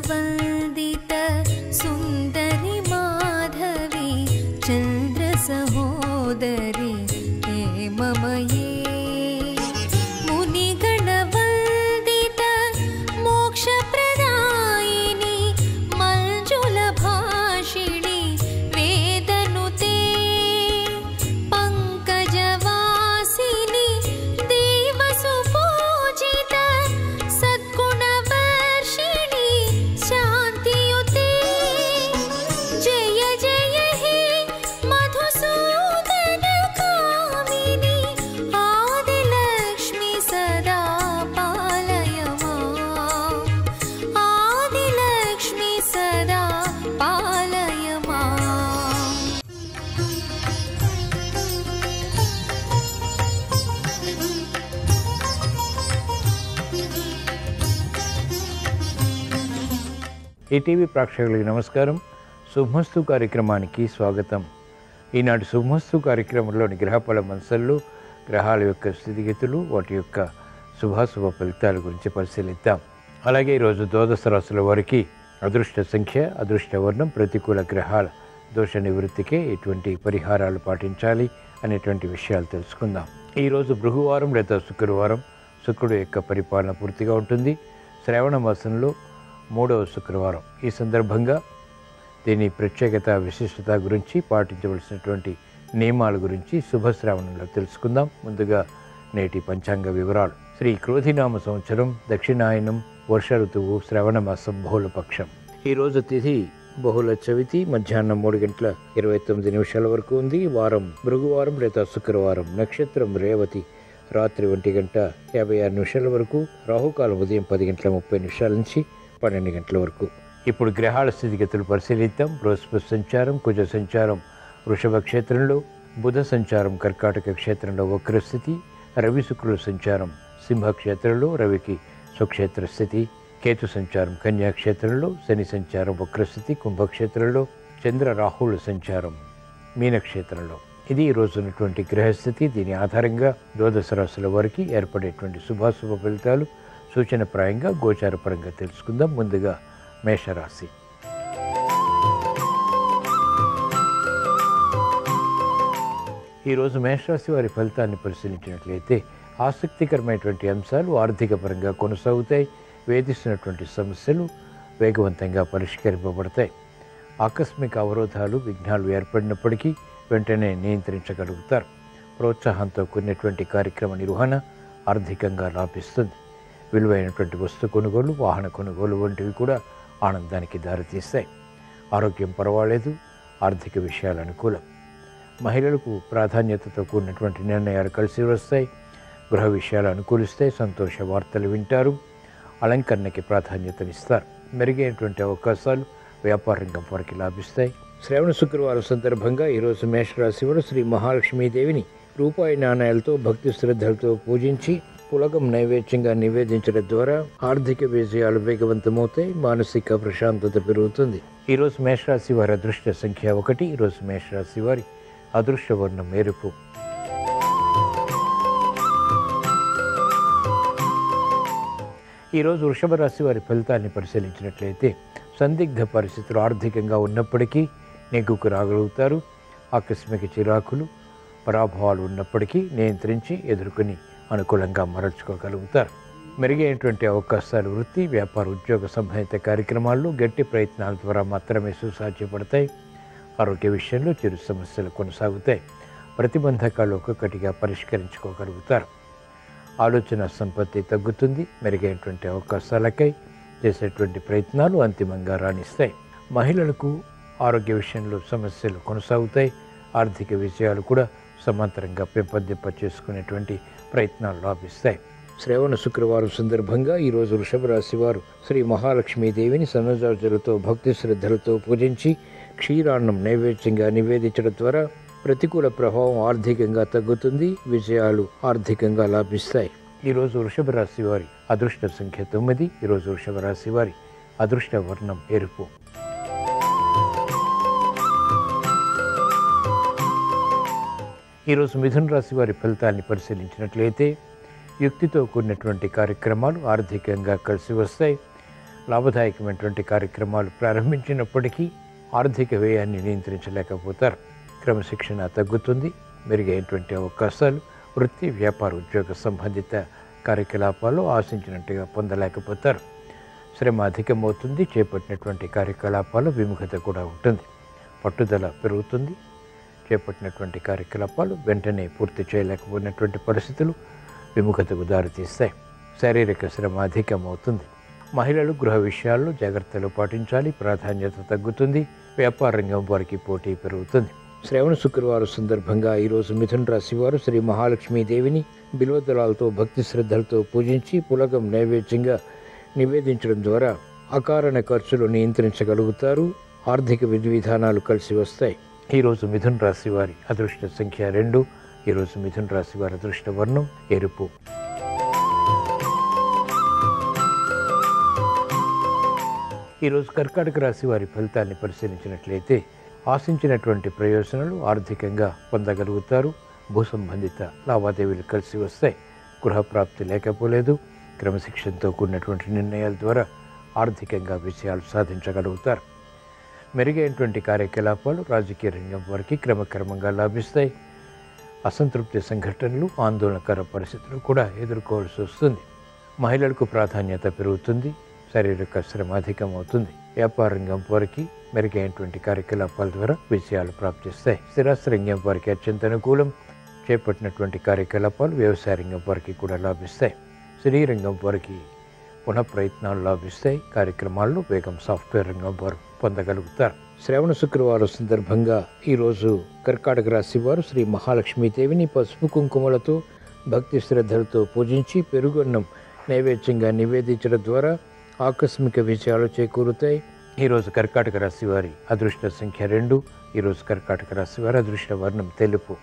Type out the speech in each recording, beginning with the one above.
वन्दित सुन्दरि माधवी चन्द्र सहोदरी हेममये मुनिगणवन्दित मोक्षप्रदायिनी मञ्जुलभाषिणी वेदनुते पङ्कजवासिनी देवसुपूजित सद्गुणवर्षिणी शान्तियुते जय जय हे मधुसूदन कामिनी आदिलक्ष्मी सदा पालय माम् आदिलक्ष्मी सदा पालय माम् ఈటీవీ ప్రేక్షకులకు నమస్కారం. శుభమస్తు కార్యక్రమానికి స్వాగతం. ఈనాటి శుభమస్తు కార్యక్రమంలోని గ్రహఫల మంసళ్ళు, గ్రహాల యొక్క స్థితిగతులు, వాటి యొక్క శుభాశుభ ఫలితాల గురించి పరిశీలిద్దాం. అలాగే ఈరోజు ద్వాదశ రాశుల వారికి అదృష్ట సంఖ్య, అదృష్ట వర్ణం, ప్రతికూల గ్రహాల దోష నివృత్తికే ఎటువంటి పరిహారాలు పాటించాలి అనేటువంటి విషయాలు తెలుసుకుందాం. ఈరోజు భృగువారం లేదా శుక్రవారం. శుక్రుడు యొక్క పరిపాలన పూర్తిగా ఉంటుంది. శ్రావణ మాసంలో 3వ శుక్రవారం. ఈ సందర్భంగా దీని ప్రత్యేకత, విశిష్టత గురించి, పాటించవలసినటువంటి నియమాల గురించి శుభశ్రావణంలో తెలుసుకుందాం. ముందుగా నేటి పంచాంగ వివరాలు. శ్రీ క్రోధినామ సంవత్సరం, దక్షిణాయనం, వర్ష ఋతువు, శ్రవణ మాసం, బహుళపక్షం. ఈరోజు తిథి బహుళ చవితి, మధ్యాహ్నం 3:29 వరకు ఉంది. వారం భృగువారం లేదా శుక్రవారం. నక్షత్రం రేవతి, రాత్రి 1:56 వరకు. రాహుకాలం ఉదయం 10:30 నుంచి 12 గంటల వరకు. ఇప్పుడు గ్రహాల స్థితిగతులు పరిశీలిద్దాం. బృహస్పతి సంచారం, కుజ సంచారం వృషభ క్షేత్రంలో, బుధ సంచారం కర్కాటక క్షేత్రంలో వక్రస్థితి, రవి శుక్రుల సంచారం సింహ క్షేత్రంలో, రవికి స్వక్షేత్ర స్థితి, కేతు సంచారం కన్యా క్షేత్రంలో, శని సంచారం వక్రస్థితి కుంభక్షేత్రంలో, చంద్ర రాహుల సంచారం మీనక్షేత్రంలో. ఇది ఈ రోజు ఉన్నటువంటి గ్రహస్థితి. దీని ఆధారంగా ద్వాదశ రాశుల వారికి ఏర్పడేటువంటి శుభాశుభ ఫలితాలు సూచనప్రాయంగా గోచారపరంగా తెలుసుకుందాం. ముందుగా మేషరాశి. ఈరోజు మేషరాశి వారి ఫలితాన్ని పరిశీలించినట్లయితే ఆసక్తికరమైనటువంటి అంశాలు ఆర్థిక పరంగా కొనసాగుతాయి. వేధిస్తున్నటువంటి సమస్యలు వేగవంతంగా పరిష్కరింపబడతాయి. ఆకస్మిక అవరోధాలు, విఘ్నాలు ఏర్పడినప్పటికీ వెంటనే నియంత్రించగలుగుతారు. ప్రోత్సాహంతో కూడినటువంటి కార్యక్రమ నిర్వహణ ఆర్థికంగా లాభిస్తుంది. విలువైనటువంటి వస్తు కొనుగోలు, వాహన కొనుగోలు వంటివి కూడా ఆనందానికి దారితీస్తాయి. ఆరోగ్యం పర్వాలేదు. ఆర్థిక విషయాలు అనుకూలం. మహిళలకు ప్రాధాన్యతతో కూడినటువంటి నిర్ణయాలు కలిసి వస్తాయి. గృహ విషయాలు అనుకూలిస్తాయి. సంతోష వార్తలు వింటారు. అలంకరణకి ప్రాధాన్యతనిస్తారు. మెరుగైనటువంటి అవకాశాలు వ్యాపార రంగం వారికి లాభిస్తాయి. శ్రావణ శుక్రవారం సందర్భంగా ఈరోజు మేషరాశి వారు శ్రీ మహాలక్ష్మీదేవిని రూపాయి నాణ్యాలతో భక్తి శ్రద్ధలతో పూజించి పులగం నైవేద్యంగా నివేదించడం ద్వారా ఆర్థిక విజయాలు వేగవంతమవుతాయి. మానసిక ప్రశాంతత పెరుగుతుంది. ఈరోజు మేషరాశి వారి అదృష్ట సంఖ్య 1. ఈరోజు మేషరాశి వారి అదృష్ట వర్ణం ఎరుపు. ఈరోజు వృషభ రాశి వారి ఫలితాన్ని పరిశీలించినట్లయితే సందిగ్ధ పరిస్థితులు ఆర్థికంగా ఉన్నప్పటికీ నెగ్గుకు రాగలుగుతారు. ఆకస్మిక చిరాకులు, పరాభవాలు ఉన్నప్పటికీ నియంత్రించి ఎదుర్కొని అనుకూలంగా మరల్చుకోగలుగుతారు. మెరుగైనటువంటి అవకాశాలు వృత్తి, వ్యాపార, ఉద్యోగ సంబంధిత కార్యక్రమాల్లో గట్టి ప్రయత్నాల ద్వారా మాత్రమే సుసాధ్యపడతాయి. ఆరోగ్య విషయంలో చిరు సమస్యలు కొనసాగుతాయి. ప్రతిబంధకాలు ఒక్కొక్కటిగా పరిష్కరించుకోగలుగుతారు. ఆలోచన సంపత్తి తగ్గుతుంది. మెరుగైనటువంటి అవకాశాలకై చేసేటువంటి ప్రయత్నాలు అంతిమంగా రాణిస్తాయి. మహిళలకు ఆరోగ్య విషయంలో సమస్యలు కొనసాగుతాయి. ఆర్థిక విజయాలు కూడా సమాంతరంగా పెంపొందింప చేసుకునేటువంటి ప్రయత్నాలు లాభిస్తాయి. శ్రావణ శుక్రవారం సందర్భంగా ఈరోజు వృషభ రాశి వారు శ్రీ మహాలక్ష్మీదేవిని సన్నజాజులతో భక్తి శ్రద్ధలతో పూజించి క్షీరాన్నం నైవేద్యంగా నివేదించడం ద్వారా ప్రతికూల ప్రభావం ఆర్థికంగా తగ్గుతుంది. విజయాలు ఆర్థికంగా లాభిస్తాయి. ఈరోజు వృషభ రాశి వారి అదృష్ట సంఖ్య 9. ఈరోజు వృషభ రాశి వారి అదృష్ట వర్ణం ఎరుపు. ఈరోజు మిథున రాశి వారి ఫలితాన్ని పరిశీలించినట్లయితే యుక్తితో కూడినటువంటి కార్యక్రమాలు ఆర్థికంగా కలిసి వస్తాయి. లాభదాయకమైనటువంటి కార్యక్రమాలు ప్రారంభించినప్పటికీ ఆర్థిక వ్యయాన్ని నియంత్రించలేకపోతారు. క్రమశిక్షణ తగ్గుతుంది. మెరుగైనటువంటి అవకాశాలు వృత్తి, వ్యాపార, ఉద్యోగ సంబంధిత కార్యకలాపాలు ఆశించినట్టుగా పొందలేకపోతారు. శ్రమ అధికమవుతుంది. చేపట్టినటువంటి కార్యకలాపాలు విముఖత కూడా ఉంటుంది. పట్టుదల పెరుగుతుంది. చేపట్టినటువంటి కార్యకలాపాలు వెంటనే పూర్తి చేయలేకపోయినటువంటి పరిస్థితులు విముఖతకు దారితీస్తాయి. శారీరక శ్రమ అధికమవుతుంది. మహిళలు గృహ విషయాల్లో జాగ్రత్తలు పాటించాలి. ప్రాధాన్యత తగ్గుతుంది. వ్యాపార రంగం వారికి పోటీ పెరుగుతుంది. శ్రావణ శుక్రవారం సందర్భంగా ఈరోజు మిథున రాశి వారు శ్రీ మహాలక్ష్మీదేవిని బిల్వదళాలతో భక్తి శ్రద్ధలతో పూజించి పులగం నైవేద్యంగా నివేదించడం ద్వారా అకారణ ఖర్చులు నియంత్రించగలుగుతారు. ఆర్థిక విధి విధానాలు కలిసి వస్తాయి. ఈరోజు మిథున రాశి వారి అదృష్ట సంఖ్య 2. ఈరోజు మిథున రాశి వారి అదృష్ట వర్ణం ఎరుపు. ఈరోజు కర్కాటక రాశి వారి ఫలితాన్ని పరిశీలించినట్లయితే ఆశించినటువంటి ప్రయోజనాలు ఆర్థికంగా పొందగలుగుతారు. భూ సంబంధిత లావాదేవీలు కలిసి వస్తాయి. గృహప్రాప్తి లేకపోలేదు. క్రమశిక్షణతో కూడినటువంటి నిర్ణయాల ద్వారా ఆర్థికంగా విజయాలు సాధించగలుగుతారు. మెరుగైనటువంటి కార్యకలాపాలు రాజకీయ రంగం వారికి క్రమక్రమంగా లాభిస్తాయి. అసంతృప్తి సంఘటనలు, ఆందోళనకర పరిస్థితులు కూడా ఎదుర్కోవాల్సి వస్తుంది. మహిళలకు ప్రాధాన్యత పెరుగుతుంది. శారీరక శ్రమ అధికమవుతుంది. వ్యాపార రంగం వారికి మెరుగైనటువంటి కార్యకలాపాల ద్వారా విజయాలు ప్రాప్తిస్తాయి. స్థిరాస్తి రంగం వారికి అత్యంత అనుకూలం. చేపట్టినటువంటి కార్యకలాపాలు వ్యవసాయ రంగం వారికి కూడా లాభిస్తాయి. సినీ రంగం వారికి పునః ప్రయత్నాలు లాభిస్తాయి. కార్యక్రమాల్లో వేగం సాఫ్ట్వేర్ రంగం వారు పొందగలుగుతారు. శ్రావణ శుక్రవారం సందర్భంగా ఈరోజు కర్కాటక రాశి వారు శ్రీ మహాలక్ష్మీదేవిని పసుపు కుంకుమలతో భక్తి శ్రద్ధలతో పూజించి పెరుగన్నం నైవేద్యంగా నివేదించడం ద్వారా ఆకస్మిక విజయాలు చేకూరుతాయి. ఈరోజు కర్కాటక రాశి వారి అదృష్ట సంఖ్య 2. ఈరోజు కర్కాటక రాశి వారి అదృష్ట వర్ణం తెలుపు.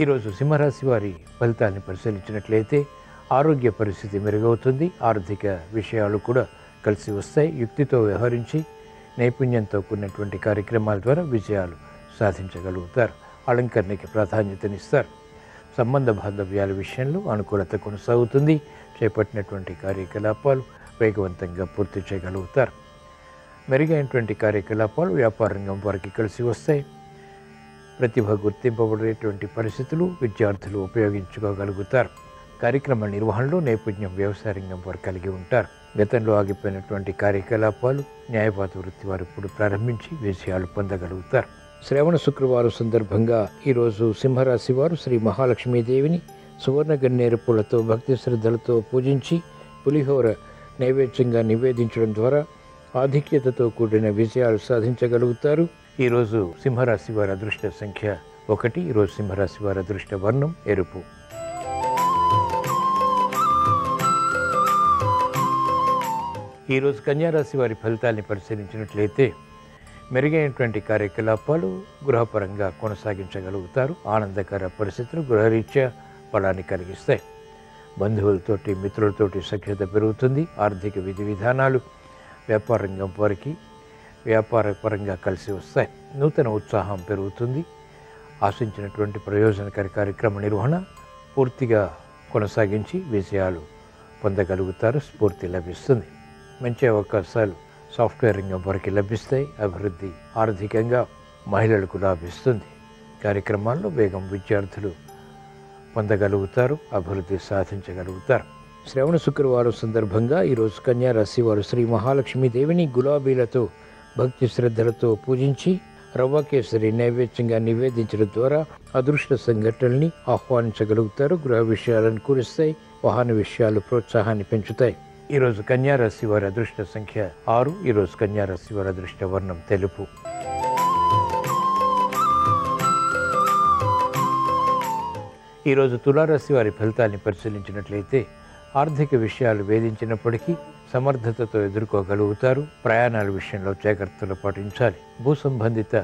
ఈరోజు సింహరాశి వారి ఫలితాన్ని పరిశీలించినట్లయితే ఆరోగ్య పరిస్థితి మెరుగవుతుంది. ఆర్థిక విషయాలు కూడా కలిసి వస్తాయి. యుక్తితో వ్యవహరించి నైపుణ్యంతో కూడినటువంటి కార్యక్రమాల ద్వారా విజయాలు సాధించగలుగుతారు. అలంకరణకి ప్రాధాన్యతనిస్తారు. సంబంధ బాంధవ్యాల విషయంలో అనుకూలత కొనసాగుతుంది. చేపట్టినటువంటి కార్యకలాపాలు వేగవంతంగా పూర్తి చేయగలుగుతారు. మెరుగైనటువంటి కార్యకలాపాలు వ్యాపార రంగం వారికి కలిసి వస్తాయి. ప్రతిభ గుర్తింపబడేటువంటి పరిస్థితులు విద్యార్థులు ఉపయోగించుకోగలుగుతారు. కార్యక్రమ నిర్వహణలో నైపుణ్యం వ్యవసాయ రంగం వారు కలిగి ఉంటారు. గతంలో ఆగిపోయినటువంటి కార్యకలాపాలు న్యాయవాద వృత్తి వారు ఇప్పుడు ప్రారంభించి విజయాలు పొందగలుగుతారు. శ్రావణ శుక్రవారం సందర్భంగా ఈరోజు సింహరాశి వారు శ్రీ మహాలక్ష్మీదేవిని సువర్ణ గన్నేరు పూలతో భక్తి శ్రద్ధలతో పూజించి పులిహోర నైవేద్యంగా నివేదించడం ద్వారా ఆధిక్యతతో కూడిన విజయాలు సాధించగలుగుతారు. ఈరోజు సింహరాశి వారి అదృష్ట సంఖ్య 1. ఈరోజు సింహరాశి వారి అదృష్ట వర్ణం ఎరుపు. ఈరోజు కన్యారాశి వారి ఫలితాన్ని పరిశీలించినట్లయితే మెరుగైనటువంటి కార్యకలాపాలు గృహపరంగా కొనసాగించగలుగుతారు. ఆనందకర పరిస్థితులు గృహరీత్యా బలాన్ని కలిగిస్తాయి. బంధువులతోటి మిత్రులతోటి సఖ్యత పెరుగుతుంది. ఆర్థిక విధి విధానాలు వ్యాపార రంగం వారికి వ్యాపార పరంగా కలిసి వస్తాయి. నూతన ఉత్సాహం పెరుగుతుంది. ఆశించినటువంటి ప్రయోజనకర కార్యక్రమ నిర్వహణ పూర్తిగా కొనసాగించి విజయాలు పొందగలుగుతారు. స్ఫూర్తి లభిస్తుంది. మంచి అవకాశాలు సాఫ్ట్వేర్ రంగం వారికి లభిస్తాయి. అభివృద్ధి ఆర్థికంగా మహిళలకు లాభిస్తుంది. కార్యక్రమాల్లో వేగం విద్యార్థులు పొందగలుగుతారు. అభివృద్ధి సాధించగలుగుతారు. శ్రావణ శుక్రవారం సందర్భంగా ఈరోజు కన్యా రాశి వారు శ్రీ మహాలక్ష్మీదేవిని గులాబీలతో భక్తి శ్రద్ధలతో పూజించి రవ్వ కేసరి నైవేద్యంగా నివేదించడం ద్వారా అదృష్ట సంఘటనల్ని ఆహ్వానించగలుగుతారు. గృహ విషయాలను కురుస్తాయి. వాహన విషయాలు ప్రోత్సాహాన్ని పెంచుతాయి. ఈరోజు కన్యా రాశి వారి అదృష్ట సంఖ్య 6. ఈరోజు కన్యా రాశి వారి అదృష్ట వర్ణం తెలుపు. ఈరోజు తులారాశి వారి ఫలితాన్ని పరిశీలించినట్లయితే ఆర్థిక విషయాలు వేధించినప్పటికీ సమర్థతతో ఎదుర్కోగలుగుతారు. ప్రయాణాల విషయంలో జాగ్రత్తలు పాటించాలి. భూ సంబంధిత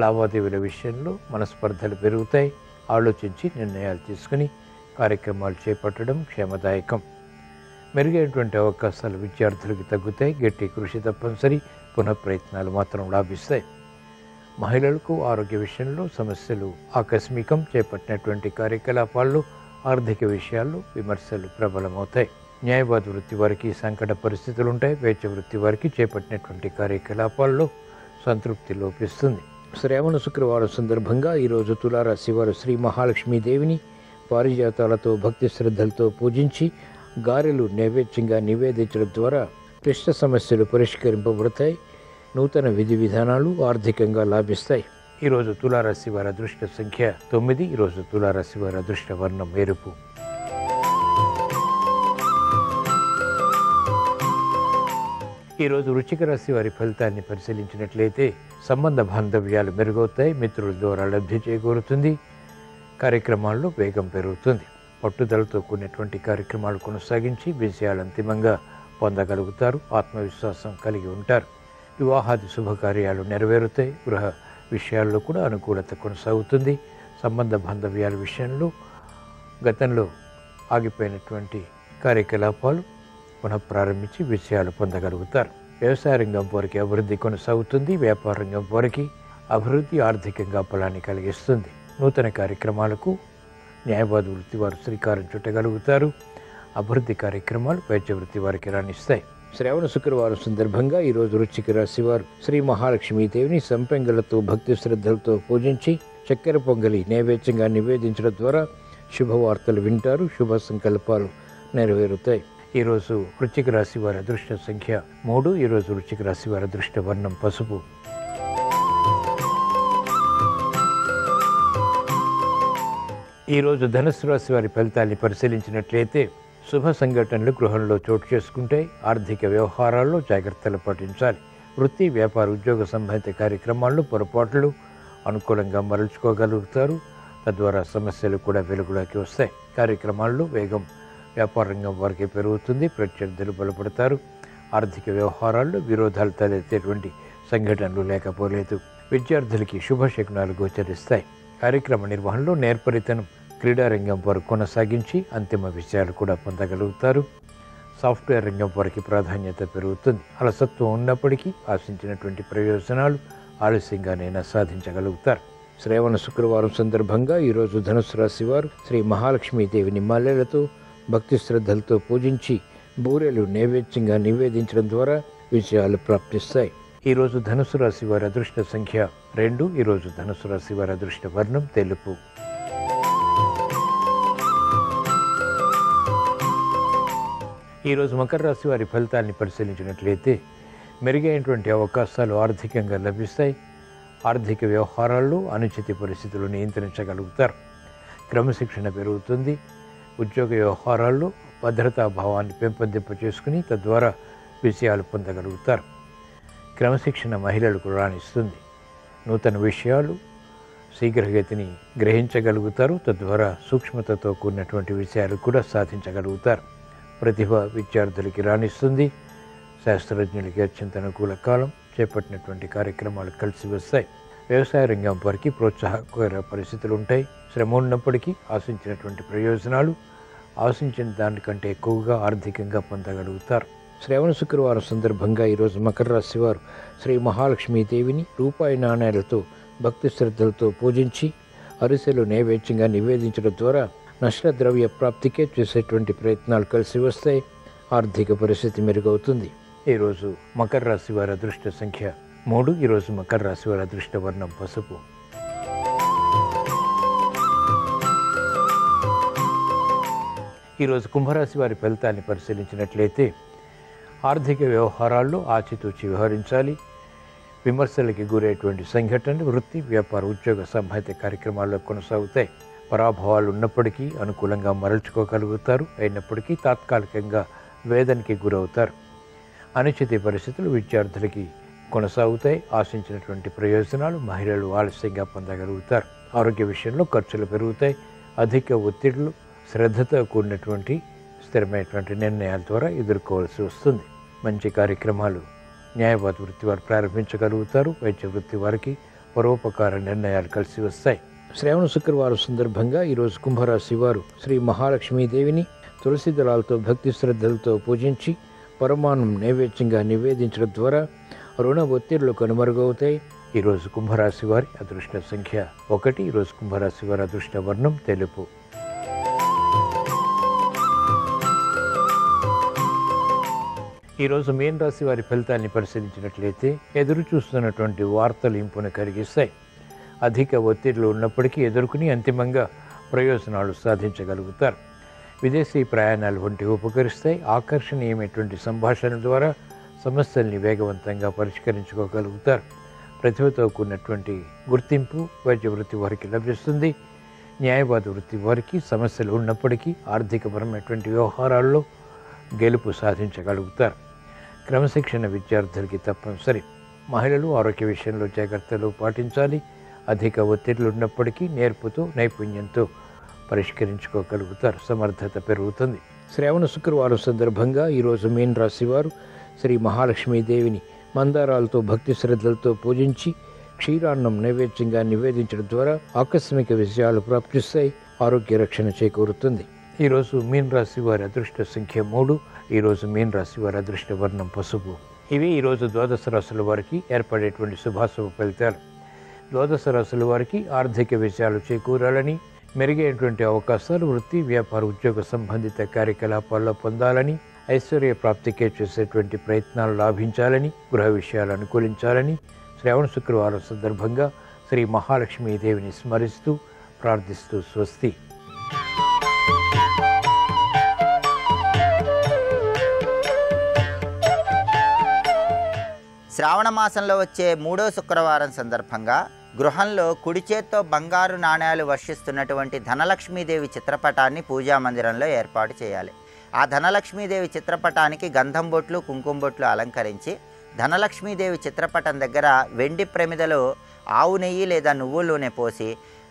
లావాదేవీల విషయంలో మనస్పర్ధలు పెరుగుతాయి. ఆలోచించి నిర్ణయాలు తీసుకుని కార్యక్రమాలు చేపట్టడం క్షేమదాయకం. మెరుగైనటువంటి అవకాశాలు విద్యార్థులకు తగ్గుతాయి. గట్టి కృషి తప్పనిసరి. పునఃప్రయత్నాలు మాత్రం లాభిస్తాయి. మహిళలకు ఆరోగ్య విషయంలో సమస్యలు ఆకస్మికం. చేపట్టినటువంటి కార్యకలాపాల్లో ఆర్థిక విషయాల్లో విమర్శలు ప్రబలమవుతాయి. న్యాయవాద వృత్తి వారికి సంకట పరిస్థితులు ఉంటాయి. వైద్య వృత్తి వారికి చేపట్టినటువంటి కార్యకలాపాల్లో సంతృప్తి లోపిస్తుంది. శ్రావణ శుక్రవారం సందర్భంగా ఈరోజు తులారాశి వారు శ్రీ మహాలక్ష్మీదేవిని పారిజాతాలతో భక్తి శ్రద్ధలతో పూజించి గారెలు నైవేద్యంగా నివేదించడం ద్వారా క్లిష్ట సమస్యలు పరిష్కరింపబడతాయి. నూతన విధి విధానాలు ఆర్థికంగా లాభిస్తాయి. ఈరోజు తులారాశి వారి అదృష్ట సంఖ్య 9. ఈరోజు తులారాశి వారి అదృష్ట వర్ణం ఎరుపు. ఈరోజు వృశ్చిక రాశి వారి ఫలితాన్ని పరిశీలించినట్లయితే సంబంధ బాంధవ్యాలు మెరుగవుతాయి. మిత్రుల ద్వారా లబ్ధి చేకూరుతుంది. కార్యక్రమాల్లో వేగం పెరుగుతుంది. పట్టుదలతో కూడినటువంటి కార్యక్రమాలు కొనసాగించి విజయాలు అంతిమంగా పొందగలుగుతారు. ఆత్మవిశ్వాసం కలిగి ఉంటారు. వివాహాది శుభకార్యాలు నెరవేరుతాయి. గృహ విషయాల్లో కూడా అనుకూలత కొనసాగుతుంది. సంబంధ బాంధవ్యాల విషయంలో గతంలో ఆగిపోయినటువంటి కార్యకలాపాలు పునఃప్రారంభించి విజయాలు పొందగలుగుతారు. వ్యవసాయ రంగం వారికి అభివృద్ధి కొనసాగుతుంది. వ్యాపార రంగం వారికి అభివృద్ధి ఆర్థికంగా ఫలాన్ని కలిగిస్తుంది. నూతన కార్యక్రమాలకు న్యాయవాద వృత్తి వారు శ్రీకారం చుట్టగలుగుతారు. అభివృద్ధి కార్యక్రమాలు వైద్య వృత్తి వారికి రాణిస్తాయి. శ్రావణ శుక్రవారం సందర్భంగా ఈరోజు వృశ్చిక రాశి వారు శ్రీ మహాలక్ష్మీదేవిని సంపెంగలతో భక్తి శ్రద్ధలతో పూజించి చక్కెర పొంగలి నైవేద్యంగా నివేదించడం ద్వారా శుభవార్తలు వింటారు. శుభ సంకల్పాలు నెరవేరుతాయి. ఈరోజు వృశ్చిక రాశి వారి అదృష్ట సంఖ్య 3. ఈరోజు వృశ్చిక రాశి వారి అదృష్ట వర్ణం పసుపు. ఈరోజు ధనుస్సు రాశి వారి ఫలితాన్ని పరిశీలించినట్లయితే శుభ సంఘటనలు గృహంలో చోటు చేసుకుంటే ఆర్థిక వ్యవహారాల్లో జాగ్రత్తలు పాటించాలి. వృత్తి వ్యాపార ఉద్యోగ సంబంధిత కార్యక్రమాల్లో పొరపాట్లు అనుకూలంగా మరల్చుకోగలుగుతారు. తద్వారా సమస్యలు కూడా వెలుగులోకి వస్తాయి. కార్యక్రమాల్లో వేగం వ్యాపార రంగం వారికి పెరుగుతుంది. ప్రత్యర్థులు బలపడతారు. ఆర్థిక వ్యవహారాల్లో విరోధాలు తలెత్తేటువంటి సంఘటనలు లేకపోలేదు. విద్యార్థులకి శుభశకునాలు గోచరిస్తాయి. కార్యక్రమ నిర్వహణలో నేర్పరితనం క్రీడారంగం వారు కొనసాగించి అంతిమ విజయాలు కూడా పొందగలుగుతారు. సాఫ్ట్వేర్ రంగం వారికి ప్రాధాన్యత పెరుగుతుంది. అలసత్వం ఉన్నప్పటికీ ఆశించినటువంటి ప్రయోజనాలు ఆలస్యంగానైనా సాధించగలుగుతారు. శ్రావణ శుక్రవారం సందర్భంగా ఈరోజు ధనుసు రాశి వారు శ్రీ మహాలక్ష్మీదేవిని మల్లెలతో భక్తి శ్రద్ధలతో పూజించి బూరెలు నైవేద్యంగా నివేదించడం ద్వారా విజయాలు ప్రాప్తిస్తాయి. ఈరోజు ధనుసు రాశి వారి అదృష్ట సంఖ్య 2. ఈరోజు ధనుసు రాశి వారి అదృష్ట వర్ణం తెలుపు. ఈరోజు మకర రాశి వారి ఫలితాన్ని పరిశీలించినట్లయితే మెరుగైనటువంటి అవకాశాలు ఆర్థికంగా లభిస్తాయి. ఆర్థిక వ్యవహారాల్లో అనుచిత పరిస్థితులు నియంత్రించగలుగుతారు. క్రమశిక్షణ పెరుగుతుంది. ఉద్యోగ వ్యవహారాల్లో భద్రతాభావాన్ని పెంపొందింప చేసుకుని తద్వారా విజయాలు పొందగలుగుతారు. క్రమశిక్షణ మహిళలకు రాణిస్తుంది. నూతన విషయాలు శీఘ్రగతిని గ్రహించగలుగుతారు. తద్వారా సూక్ష్మతతో కూడినటువంటి విషయాలు కూడా సాధించగలుగుతారు. ప్రతిభ విద్యార్థులకి రాణిస్తుంది. శాస్త్రజ్ఞులకి అత్యంత అనుకూల కాలం. చేపట్టినటువంటి కార్యక్రమాలు కలిసి వస్తాయి. వ్యవసాయ రంగం వారికి ప్రోత్సాహకర పరిస్థితులు ఉంటాయి. శ్రమ ఉన్నప్పటికీ ఆశించినటువంటి ప్రయోజనాలు ఆశించిన దానికంటే ఎక్కువగా ఆర్థికంగా పొందగలుగుతారు. శ్రావణ శుక్రవారం సందర్భంగా ఈరోజు మకర రాశి వారు శ్రీ మహాలక్ష్మీదేవిని రూపాయి నాణేలతో భక్తి శ్రద్ధలతో పూజించి అరిసెలు నైవేద్యంగా నివేదించడం ద్వారా నష్టద్రవ్య ప్రాప్తికే చేసేటువంటి ప్రయత్నాలు కలిసి వస్తాయి. ఆర్థిక పరిస్థితి మెరుగవుతుంది. ఈరోజు మకర రాశి వారి అదృష్ట సంఖ్య 3. ఈరోజు మకర రాశి వారి అదృష్ట వర్ణం పసుపు. ఈరోజు కుంభరాశి వారి ఫలితాన్ని పరిశీలించినట్లయితే ఆర్థిక వ్యవహారాల్లో ఆచితూచి వ్యవహరించాలి. విమర్శలకి గురయ్యేటువంటి సంఘటనలు వృత్తి వ్యాపార ఉద్యోగ సంబంధిత కార్యక్రమాల్లో కొనసాగుతాయి. పరాభవాలు ఉన్నప్పటికీ అనుకూలంగా మరల్చుకోగలుగుతారు. అయినప్పటికీ తాత్కాలికంగా వేదనకి గురవుతారు. అనుచిత పరిస్థితులు విద్యార్థులకి కొనసాగుతాయి. ఆశించినటువంటి ప్రయోజనాలు మహిళలు ఆలస్యంగా పొందగలుగుతారు. ఆరోగ్య విషయంలో ఖర్చులు పెరుగుతాయి. అధిక ఒత్తిడులు శ్రద్ధతో కూడినటువంటి స్థిరమైనటువంటి నిర్ణయాల ద్వారా ఎదుర్కోవాల్సి వస్తుంది. మంచి కార్యక్రమాలు న్యాయవాద వృత్తి వారు ప్రారంభించగలుగుతారు. వైద్య వృత్తి వారికి పరోపకార నిర్ణయాలు కలిసి వస్తాయి. శ్రావణ శుక్రవారం సందర్భంగా ఈరోజు కుంభరాశి వారు శ్రీ మహాలక్ష్మీదేవిని తులసి దళాలతో భక్తి శ్రద్ధలతో పూజించి పరమాన్నం నైవేద్యంగా నివేదించడం ద్వారా రుణ ఒత్తిళ్లు కనుమరుగవుతాయి. ఈరోజు కుంభరాశి వారి అదృష్ట సంఖ్య 1. ఈరోజు కుంభరాశి వారి అదృష్ట వర్ణం తెలుపు. ఈరోజు మీన రాశి వారి ఫలితాన్ని పరిశీలించినట్లయితే ఎదురు చూస్తున్నటువంటి వార్తలు ఇంపును కలిగిస్తాయి. అధిక ఒత్తిడిలో ఉన్నప్పటికీ ఎదుర్కొని అంతిమంగా ప్రయోజనాలు సాధించగలుగుతారు. విదేశీ ప్రయాణాలు వంటివి ఉపకరిస్తాయి. ఆకర్షణీయమైనటువంటి సంభాషణ ద్వారా సమస్యల్ని వేగవంతంగా పరిష్కరించుకోగలుగుతారు. ప్రతిభతో కూడినటువంటి గుర్తింపు వైద్య వృత్తి వారికి లభిస్తుంది. న్యాయవాద వృత్తి వారికి సమస్యలు ఉన్నప్పటికీ ఆర్థికపరమైనటువంటి వ్యవహారాల్లో గెలుపు సాధించగలుగుతారు. క్రమశిక్షణ విద్యార్థులకి తప్పనిసరి. మహిళలు ఆరోగ్య విషయంలో జాగ్రత్తలు పాటించాలి. అధిక ఒత్తిడిలు ఉన్నప్పటికీ నేర్పుతో నైపుణ్యంతో పరిష్కరించుకోగలుగుతారు. సమర్థత పెరుగుతుంది. శ్రావణ శుక్రవారం సందర్భంగా ఈరోజు మీన రాశి వారు శ్రీ మహాలక్ష్మీదేవిని మందారాలతో భక్తి శ్రద్ధలతో పూజించి క్షీరాన్నం నైవేద్యంగా నివేదించడం ద్వారా ఆకస్మిక విజయాలు ప్రాప్తిస్తాయి. ఆరోగ్య రక్షణ చేకూరుతుంది. ఈరోజు మీన రాశి వారి అదృష్ట సంఖ్య 3. ఈరోజు మీన రాశి వారి అదృష్ట వర్ణం పసుపు. ఇవి ఈరోజు ద్వాదశ రాశుల వారికి ఏర్పడేటువంటి శుభాశుభ ఫలితాలు. ద్వాదశ రాశుల వారికి ఆర్థిక విజయాలు చేకూరాలని, మెరుగైనటువంటి అవకాశాలు వృత్తి, వ్యాపార, ఉద్యోగ సంబంధిత కార్యకలాపాల్లో పొందాలని, ఐశ్వర్య ప్రాప్తికే చేసేటువంటి ప్రయత్నాలు లాభించాలని, గృహ విషయాలు అనుకూలించాలని శ్రావణ శుక్రవారం సందర్భంగా శ్రీ మహాలక్ష్మీదేవిని స్మరిస్తూ ప్రార్థిస్తూ స్వస్తి. శ్రావణ మాసంలో వచ్చే 3వ శుక్రవారం సందర్భంగా గృహంలో కుడి చేత్తో బంగారు నాణ్యాలు వర్షిస్తున్నటువంటి ధనలక్ష్మీదేవి చిత్రపటాన్ని పూజా మందిరంలో ఏర్పాటు చేయాలి. ఆ ధనలక్ష్మీదేవి చిత్రపటానికి గంధం బొట్లు, కుంకుమ బొట్లు అలంకరించి ధనలక్ష్మీదేవి చిత్రపటం దగ్గర వెండి ప్రమిదలో ఆవు నెయ్యి లేదా నువ్వుల నూనె పోసి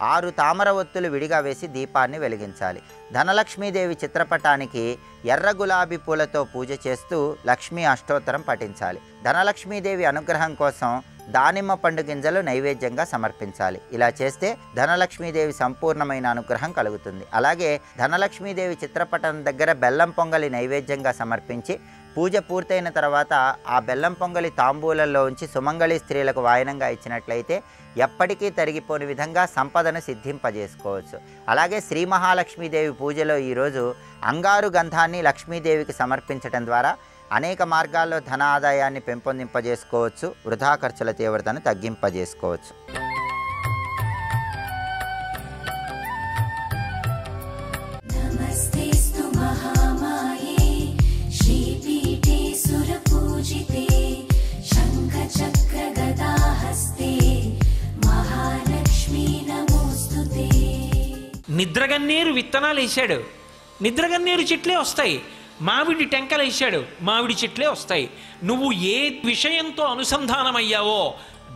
6 తామర ఒత్తులు విడిగా వేసి దీపాన్ని వెలిగించాలి. ధనలక్ష్మీదేవి చిత్రపటానికి ఎర్ర గులాబీ పూలతో పూజ చేస్తూ లక్ష్మీ అష్టోత్తరం పఠించాలి. ధనలక్ష్మీదేవి అనుగ్రహం కోసం దానిమ్మ పండు గింజలు నైవేద్యంగా సమర్పించాలి. ఇలా చేస్తే ధనలక్ష్మీదేవి సంపూర్ణమైన అనుగ్రహం కలుగుతుంది. అలాగే ధనలక్ష్మీదేవి చిత్రపటం దగ్గర బెల్లం పొంగలి నైవేద్యంగా సమర్పించి పూజ పూర్తయిన తర్వాత ఆ బెల్లం పొంగలి తాంబూలంలో ఉంచి సుమంగళి స్త్రీలకు వాయనంగా ఇచ్చినట్లయితే ఎప్పటికీ తరిగిపోని విధంగా సంపదను సిద్ధింపజేసుకోవచ్చు. అలాగే శ్రీ మహాలక్ష్మీదేవి పూజలో ఈరోజు అంగారు గంధాన్ని లక్ష్మీదేవికి సమర్పించడం ద్వారా అనేక మార్గాల్లో ధన ఆదాయాన్ని పెంపొందింపజేసుకోవచ్చు. వృధా ఖర్చుల తీవ్రతను తగ్గింపజేసుకోవచ్చు. నిద్రగన్నేరు విత్తనాలు వేశాడు, నిద్రగన్నేరు చెట్లే వస్తాయి. మామిడి టెంకలు వేశాడు, మామిడి చెట్లే వస్తాయి. నువ్వు ఏ విషయంతో అనుసంధానమయ్యావో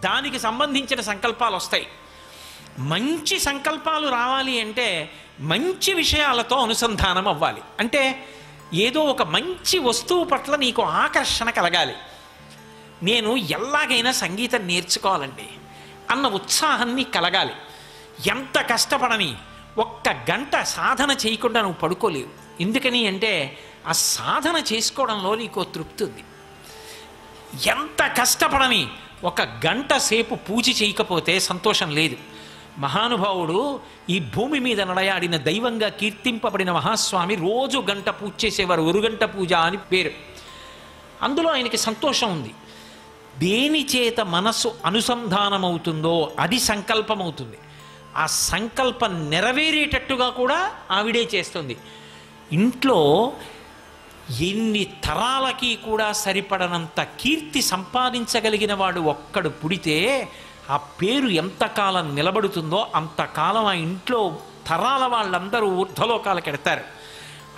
దానికి సంబంధించిన సంకల్పాలు వస్తాయి. మంచి సంకల్పాలు రావాలి అంటే మంచి విషయాలతో అనుసంధానం అవ్వాలి. అంటే ఏదో ఒక మంచి వస్తువు పట్ల నీకు ఆకర్షణ కలగాలి. నేను ఎలాగైనా సంగీతం నేర్చుకోవాలండి అన్న ఉత్సాహాన్ని కలగాలి. ఎంత కష్టపడని 1 గంట సాధన చేయకుండా నువ్వు పడుకోలేవు. ఎందుకని అంటే ఆ సాధన చేసుకోవడంలో నీకు తృప్తి ఉంది. ఎంత కష్టపడని 1 గంట సేపు పూజ చేయకపోతే సంతోషం లేదు. మహానుభావుడు ఈ భూమి మీద నడయాడిన దైవంగా కీర్తింపబడిన మహాస్వామి రోజు గంట పూజ చేసేవారు. 1 గంట పూజ అని పేరు. అందులో ఆయనకి సంతోషం ఉంది. దేని చేత మనస్సు అనుసంధానమవుతుందో అది సంకల్పమవుతుంది. ఆ సంకల్పం నెరవేరేటట్టుగా కూడా ఆవిడే చేస్తుంది. ఇంట్లో ఎన్ని తరాలకి కూడా సరిపడనంత కీర్తి సంపాదించగలిగిన వాడు ఒక్కడు పుడితే ఆ పేరు ఎంతకాలం నిలబడుతుందో అంతకాలం ఆ ఇంట్లో తరాల వాళ్ళందరూ ఊర్ధ్వలోకాలకు ఎడతారు.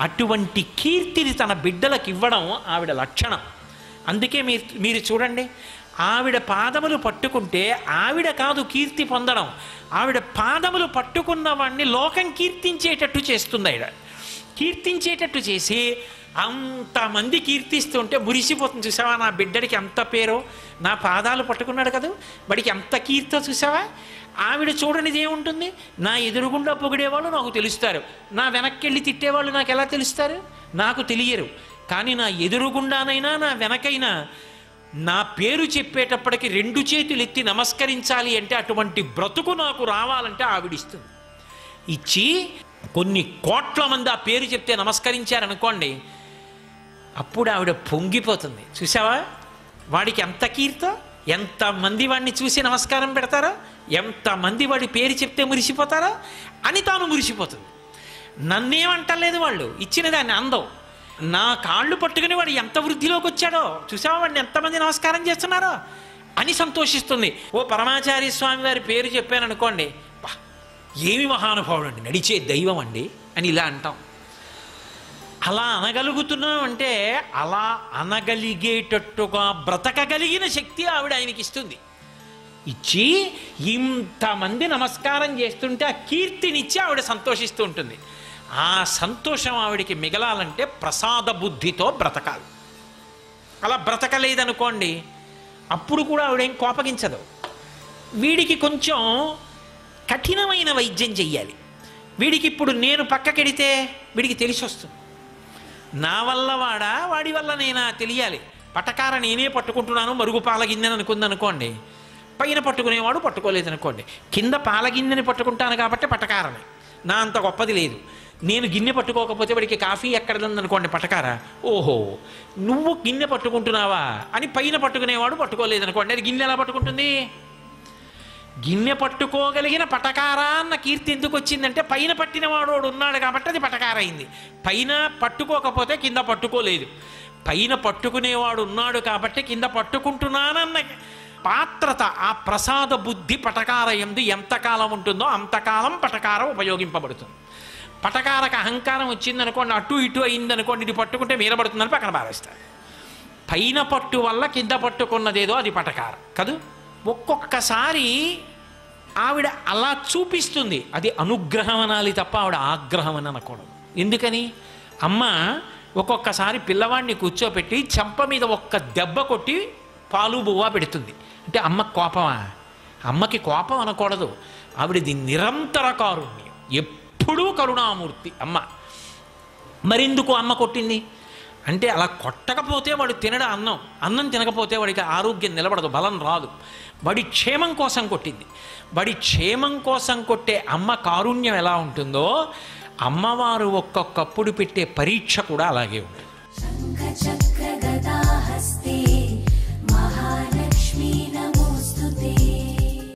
అటువంటి కీర్తిని తన బిడ్డలకు ఇవ్వడం ఆవిడ లక్షణం. అందుకే మీరు చూడండి, ఆవిడ పాదములు పట్టుకుంటే ఆవిడ కాదు కీర్తి పొందడం, ఆవిడ పాదములు పట్టుకున్న వాడిని లోకం కీర్తించేటట్టు చేస్తుంది. ఆవిడ కీర్తించేటట్టు చేసి అంతమంది కీర్తిస్తుంటే మురిసిపోతుంది. చూసావా, నా బిడ్డడికి ఎంత పేరో, నా పాదాలు పట్టుకున్నాడు కదా, వాడికి ఎంత కీర్తో చూసావా. ఆవిడ చూడనిది ఏముంటుంది, నా ఎదురుగుండా పొగిడేవాళ్ళు నాకు తెలుస్తారు, నా వెనక్కి వెళ్ళి తిట్టేవాళ్ళు నాకు ఎలా తెలుస్తారు, నాకు తెలియరు. కానీ నా ఎదురుగుండానైనా నా వెనకైనా నా పేరు చెప్పేటప్పటికి 2 చేతులు ఎత్తి నమస్కరించాలి అంటే అటువంటి బ్రతుకు నాకు రావాలంటే ఆవిడిస్తుంది. ఇచ్చి కొన్ని కోట్ల మంది ఆ పేరు చెప్తే నమస్కరించారనుకోండి, అప్పుడు ఆవిడ పొంగిపోతుంది. చూసావా వాడికి ఎంత కీర్తో, ఎంతమంది వాడిని చూసి నమస్కారం పెడతారో, ఎంతమంది వాడి పేరు చెప్తే మురిసిపోతారో అని తాను మురిసిపోతుంది. నన్నేమంటలేదు వాళ్ళు, ఇచ్చిన దాన్ని అందం. నా కాళ్ళు పట్టుకుని వాడు ఎంత వృద్ధిలోకి వచ్చాడో చూసావా, వాడిని ఎంతమంది నమస్కారం చేస్తున్నారో అని సంతోషిస్తుంది. ఓ పరమాచార్య స్వామి వారి పేరు చెప్పాను అనుకోండి, ఏమి మహానుభావుడు అండి, నడిచే దైవం అండి అని ఇలా అంటాం. అలా అనగలుగుతున్నాం అంటే అలా అనగలిగేటట్టుగా బ్రతకగలిగిన శక్తి ఆవిడ ఆయనకి ఇస్తుంది. ఇచ్చి ఇంతమంది నమస్కారం చేస్తుంటే ఆ కీర్తినిచ్చి ఆవిడ సంతోషిస్తూ ఉంటుంది. ఆ సంతోషం ఆవిడికి మిగలాలంటే ప్రసాద బుద్ధితో బ్రతకాలి. అలా బ్రతకలేదనుకోండి అప్పుడు కూడా ఆవిడేం కోపగించదు. వీడికి కొంచెం కఠినమైన వైద్యం చెయ్యాలి. వీడికి ఇప్పుడు నేను పక్కకెడితే వీడికి తెలిసి వస్తుంది, నా వల్ల వాడా వాడి వల్ల నేనా తెలియాలి. పటకార నేనే పట్టుకుంటున్నాను, మరుగు పాలగిన్నెని అనుకుందనుకోండి, పైన పట్టుకునేవాడు పట్టుకోలేదనుకోండి, కింద పాలగిన్నెని పట్టుకుంటాను కాబట్టి పటకారని, నా అంత గొప్పది లేదు. నేను గిన్నె పట్టుకోకపోతే వాడికి కాఫీ ఎక్కడదనుకోండి పటకార, ఓహో నువ్వు గిన్నె పట్టుకుంటున్నావా అని పైన పట్టుకునేవాడు పట్టుకోలేదనుకోండి, అది గిన్నె ఎలా పట్టుకుంటుంది? గిన్నె పట్టుకోగలిగిన పటకార అన్న కీర్తి ఎందుకు వచ్చిందంటే పైన పట్టినవాడు ఉన్నాడు కాబట్టి అది పటకార అయింది. పైన పట్టుకోకపోతే కింద పట్టుకోలేదు. పైన పట్టుకునేవాడు ఉన్నాడు కాబట్టి కింద పట్టుకుంటున్నానన్న పాత్రత, ఆ ప్రసాద బుద్ధి పటకార యందు ఎంతకాలం ఉంటుందో అంతకాలం పటకారం ఉపయోగింపబడుతుంది. పటకారకు అహంకారం వచ్చిందనుకోండి, అటు ఇటు అయిందనుకోండి, ఇది పట్టుకుంటే మీద పడుతుందని పక్కన భావిస్తారు. పైన పట్టు వల్ల కింద పట్టుకున్నదేదో అది పటకారం కదూ. ఒక్కొక్కసారి ఆవిడ అలా చూపిస్తుంది, అది అనుగ్రహం అనాలి తప్ప ఆవిడ ఆగ్రహం అని అనకూడదు. ఎందుకని? అమ్మ ఒక్కొక్కసారి పిల్లవాడిని కూర్చోపెట్టి చెంప మీద ఒక్క దెబ్బ కొట్టి పాలు బువ్వా పెడుతుంది అంటే అమ్మ కోపమా? అమ్మకి కోపం అనకూడదు, ఆవిడది నిరంతర కారుణ్యం, ఎప్పుడూ కరుణామూర్తి అమ్మ. మరెందుకు అమ్మ కొట్టింది అంటే అలా కొట్టకపోతే వాడు తినడా అన్నం తినకపోతే వాడికి ఆరోగ్యం నిలబడదు, బలం రాదు. వాడి క్షేమం కోసం కొట్టింది. వాడి క్షేమం కోసం కొట్టే అమ్మ కారుణ్యం ఎలా ఉంటుందో అమ్మవారు ఒక్కొక్కప్పుడు పెట్టే పరీక్ష కూడా అలాగే ఉంటుంది.